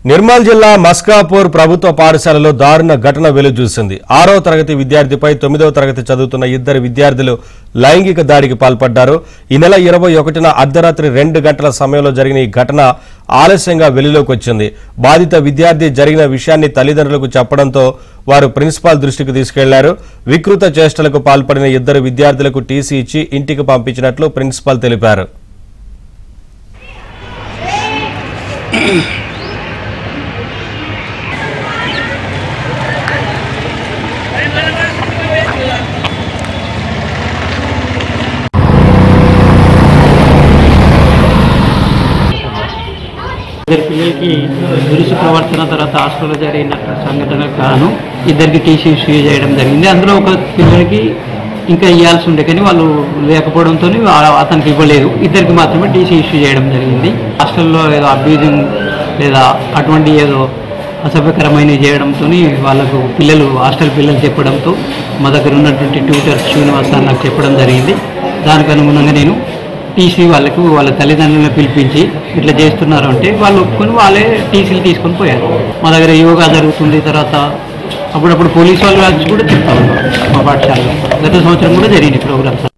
నిర్మల్ జిల్లా మస్కాపూర్ ప్రభుత్వ పాఠశాలలో దారుణ ఘటన వెలుగుచూసింది. 6వ తరగతి విద్యార్థిపై 9వ తరగతి చదువుతున్న ఇద్దరు విద్యార్థులు లైంగిక దాడికి పాల్పడ్డారు. ఈ నెల 21న అర్ధరాత్రి 2 గంటల సమయంలో జరిగిన ఈ ఘటన ఆలస్యంగా వెలుగులోకి వచ్చింది. బాధిత విద్యార్థి జరిగిన విషయాన్ని తల్లిదండ్రులకు చెప్పడంతో వారు ప్రిన్సిపాల్ దృష్టికి తీసుకెళ్లారు. వికృత చేష్టలకు పాల్పడిన ఇద్దరు విద్యార్థులకు టీసీ ఇచ్చి ఇంటికి పంపించినట్లు ప్రిన్సిపాల్ తెలిపారు. ఇద్దరు పిల్లలకి దురుసు ప్రవర్తన తర్వాత హాస్టల్లో జరిగిన సంఘటనకు కాను ఇద్దరికి టీసీ ఇష్యూ చేయడం జరిగింది. అందులో ఒక పిల్లలకి ఇంకా ఇవ్వాల్సి ఉండే కానీ వాళ్ళు లేకపోవడంతో అతనికి ఇవ్వలేదు. ఇద్దరికి మాత్రమే టీసీ ఇష్యూ చేయడం జరిగింది. హాస్టల్లో ఏదో అబ్యూజింగ్ లేదా అటువంటి ఏదో అసభ్యకరమైనవి చేయడంతో వాళ్ళకు హాస్టల్ పిల్లలు చెప్పడంతో మా దగ్గర ఉన్నటువంటి ట్యూటర్ శ్రీనివాస నాకు చెప్పడం జరిగింది. దానికి అనుగుణంగా నేను టీసీ వాళ్ళ తల్లిదండ్రులను పిలిపించి ఇట్లా చేస్తున్నారు అంటే వాళ్ళు ఒప్పుకొని వాళ్ళే టీసీలు తీసుకొని పోయారు. మా దగ్గర యోగా జరుగుతుంది. తర్వాత అప్పుడప్పుడు పోలీసు వాళ్ళు వచ్చి కూడా చెప్తా ఉన్నారు. మా పాఠశాలలో గత సంవత్సరం కూడా జరిగింది ప్రోగ్రామ్స్.